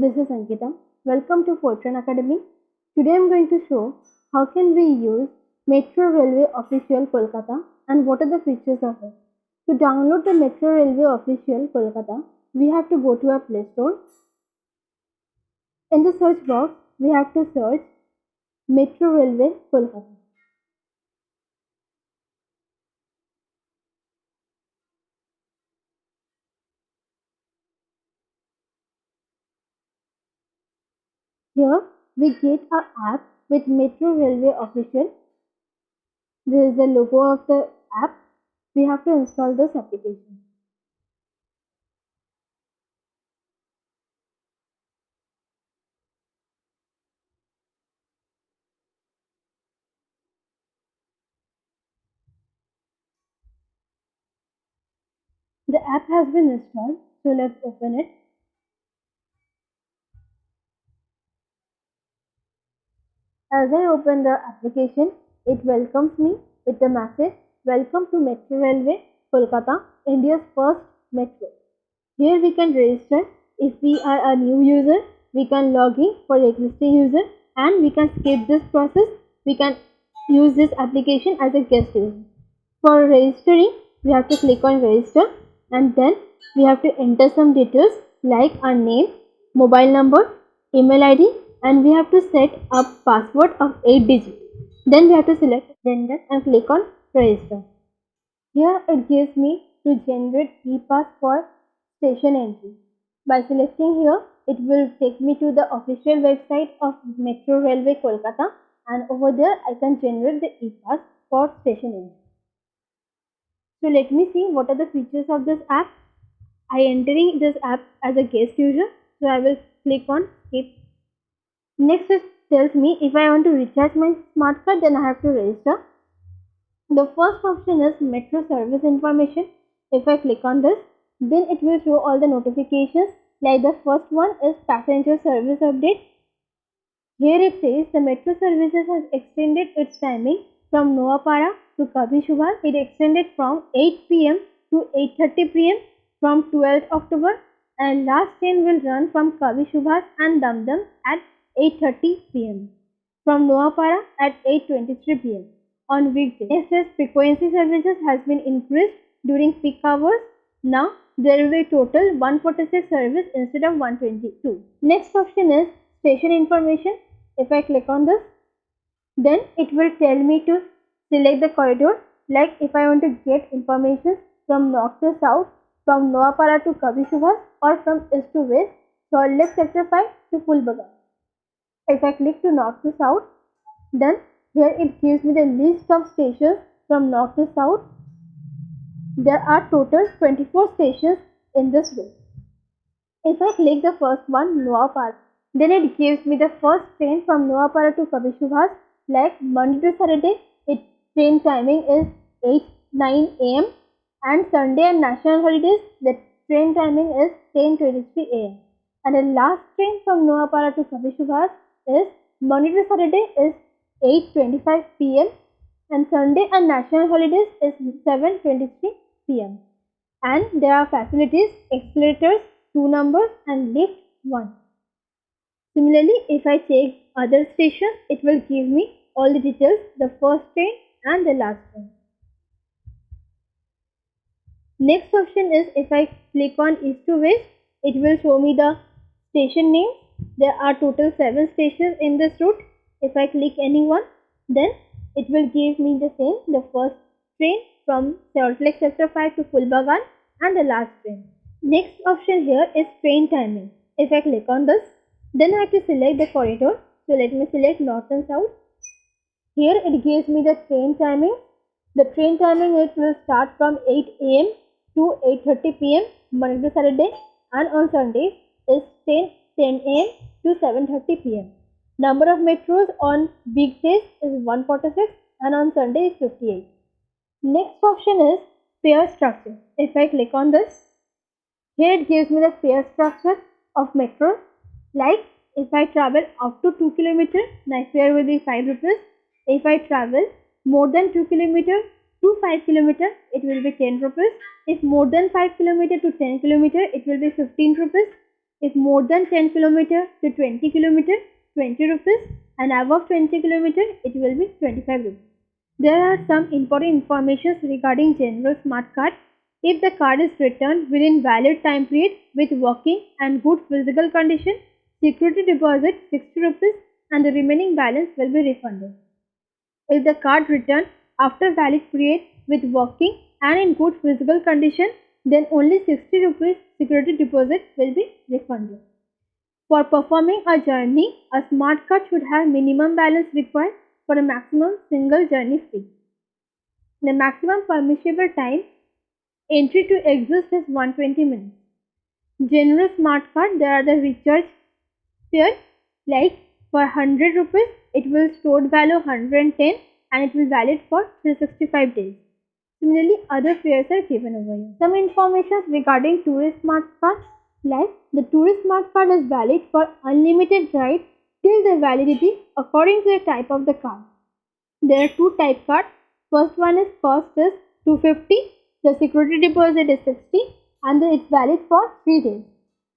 This is Ankita. Welcome to Fortran Academy. Today I am going to show how can we use Metro Railway Official Kolkata and what are the features of it. To download the Metro Railway Official Kolkata, we have to go to our Play Store. In the search box, we have to search Metro Railway Kolkata. Here we get our app with Metro Railway Official. This is the logo of the app. We have to install this application. The app has been installed, so let's open it. As I open the application, it welcomes me with the message, Welcome to Metro Railway, Kolkata, India's first metro. Here we can register. If we are a new user, we can log in for existing user and we can skip this process. We can use this application as a guest user. For registering, we have to click on register and then we have to enter some details like our name, mobile number, email ID and we have to set a password of 8 digits. Then we have to select gender and click on register. Here it gives me to generate e-pass for station entry. By selecting here, it will take me to the official website of Metro Railway Kolkata and over there I can generate the e-pass for station entry. So let me see what are the features of this app. I am entering this app as a guest user, so I will click on skip. Next it tells me if I want to recharge my smart card, then I have to register. The first option is Metro Service information. If I click on this, then it will show all the notifications. Like the first one is passenger service update. Here it says the Metro Services has extended its timing from Noapara to Kavi Subhas. It extended from 8 pm to 8:30 pm from 12th October and last train will run from Kavi Subhas and Damdam at 8:30 pm. From Noapara at 8:23 pm on weekdays. Next frequency services has been increased during peak hours. Now there will be total 146 service instead of 122. Next option is station information. If I click on this, then it will tell me to select the corridor. Like if I want to get information from north to south, from Noapara to Kavi Subhas or from east to west, Salt Lake Sector 5 to Fulbagan. If I click to north to south, then here it gives me the list of stations from north to south. There are total 24 stations in this route. If I click the first one, Noapara, then it gives me the first train from Noapara to Kavi Subhas. Like Monday to Saturday, its train timing is 8:09 am and Sunday and national holidays, the train timing is 10:23 am. And the last train from Noapara to Kavi Subhas is Monday to Saturday is 8:25 pm and Sunday and national holidays is 7:23 pm. And there are facilities, escalators, 2 numbers and lift 1. Similarly, if I check other stations, it will give me all the details, the first train and the last train. Next option is if I click on east to west, it will show me the station names. There are total 7 stations in this route. If I click any one, then it will give me the same, the first train from Salt Lake Sector 5 to Fulbagan and the last train. Next option here is train timing. If I click on this, then I have to select the corridor. So let me select north and south. Here it gives me the train timing. The train timing it will start from 8 am to 8:30 pm Monday to Saturday and on Sundays is 10 am to 7:30 pm. Number of metros on weekdays is 146 and on Sunday is 58. Next option is fare structure. If I click on this, here it gives me the fare structure of metro. Like if I travel up to 2 km, my fare will be 5 rupees. If I travel more than 2 km to 5 km, it will be 10 rupees. If more than 5 km to 10 km, it will be 15 rupees. If more than 10 km to 20 km, 20 rupees, and above 20 km, it will be 25 rupees. There are some important information regarding general smart card. If the card is returned within valid time period with working and good physical condition, security deposit 60 rupees and the remaining balance will be refunded. If the card returned after valid period with working and in good physical condition, then only 60 rupees security deposit will be refunded. For performing a journey, a smart card should have minimum balance required for a maximum single journey fee. The maximum permissible time entry to exist is 120 minutes. General smart card, there are the recharge fare, like for 100 rupees it will stored value 110 and it will valid for 365 days. Similarly, other fares are given over here. Some information regarding tourist smart card, like the tourist smart card is valid for unlimited ride till the validity according to the type of the card. There are two type cards. First one is cost is 250, the security deposit is 60 and it's valid for 3 days.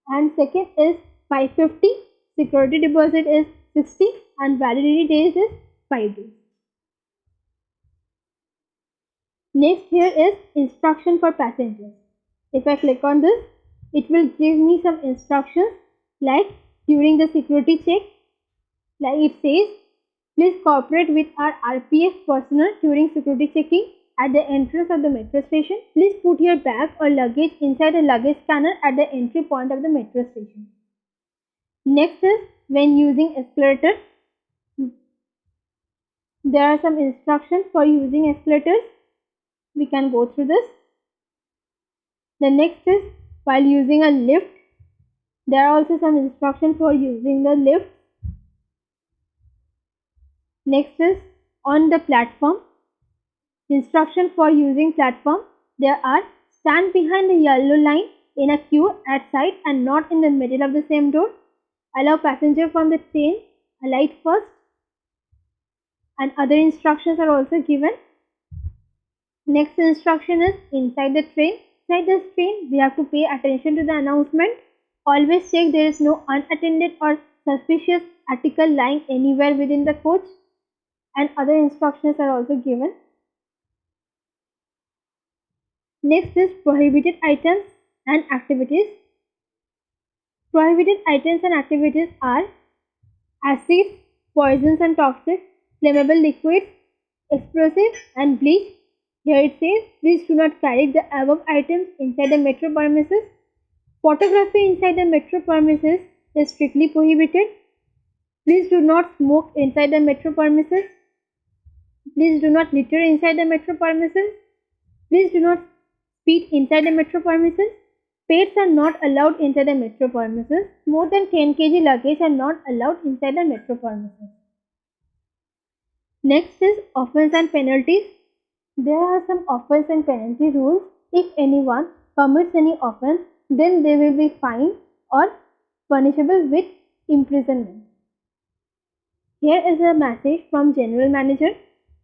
And second is 550, security deposit is 60 and validity days is 5 days. Next here is instruction for passengers. If I click on this, it will give me some instructions like during the security check, like it says, please cooperate with our RPF personnel during security checking at the entrance of the metro station. Please put your bag or luggage inside a luggage scanner at the entry point of the metro station. Next is when using escalator. There are some instructions for using escalators. We can go through this. The next is while using a lift. There are also some instructions for using the lift. Next is on the platform. Instruction for using platform. There are stand behind the yellow line in a queue at side and not in the middle of the same door. Allow passenger from the train alight first. And other instructions are also given. Next instruction is inside the train. Inside the train, we have to pay attention to the announcement. Always check there is no unattended or suspicious article lying anywhere within the coach. And other instructions are also given. Next is prohibited items and activities. Prohibited items and activities are acids, poisons and toxics, flammable liquids, explosives and bleach. Here it says, please do not carry the above items inside the metro premises. Photography inside the metro premises is strictly prohibited. Please do not smoke inside the metro premises. Please do not litter inside the metro premises. Please do not speed inside the metro premises. Pets are not allowed inside the metro premises. More than 10 kg luggage are not allowed inside the metro premises. Next is offence and penalties. There are some offence and penalty rules. If anyone commits any offence, then they will be fined or punishable with imprisonment. Here is a message from General Manager.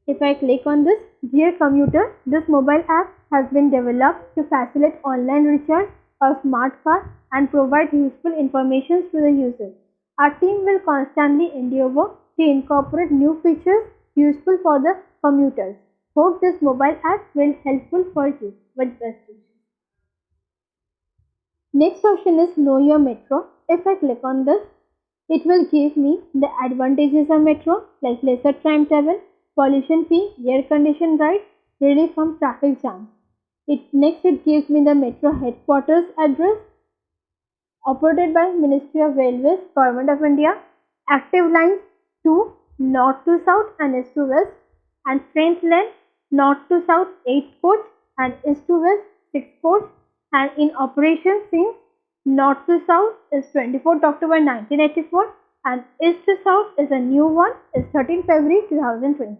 If I click on this, dear commuter, this mobile app has been developed to facilitate online recharge of smart card and provide useful information to the user. Our team will constantly endeavor to incorporate new features useful for the commuters. Hope this mobile app will helpful for you with best wishes. Next option is Know Your Metro. If I click on this, it will give me the advantages of metro like lesser timetable, pollution free, air conditioned ride, relief from traffic jam. Next it gives me the metro headquarters address, operated by Ministry of Railways, Government of India, active lines 2 north to south and east to west, and trains length north to south 8 coach and east to west 6 coach, and in operation since north to south is 24th October 1984 and east to south is a new one is 13 February 2020.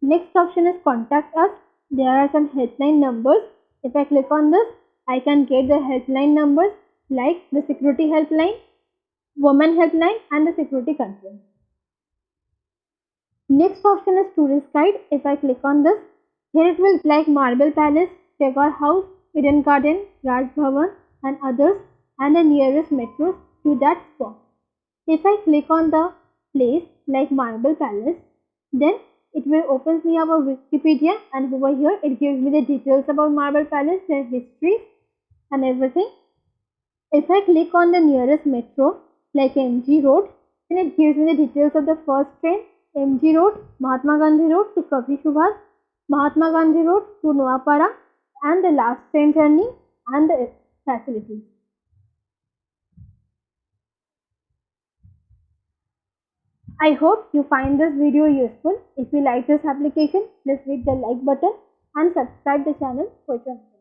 Next option is contact us. There are some helpline numbers. If I click on this, I can get the helpline numbers like the security helpline, women helpline and the security control. Next option is tourist guide. If I click on this, here it will like Marble Palace, Tagore House, Eden Garden, Raj Bhavan and others. and the nearest metros to that spot. If I click on the place like Marble Palace, then it will opens me up a Wikipedia, and over here it gives me the details about Marble Palace, their history and everything. If I click on the nearest metro like MG Road, then it gives me the details of the first train, MG Road, Mahatma Gandhi Road to Kavi Subhas, Mahatma Gandhi Road to Noapara, and the last train journey and the facilities. I hope you find this video useful. If you like this application, please hit the like button and subscribe the channel for more.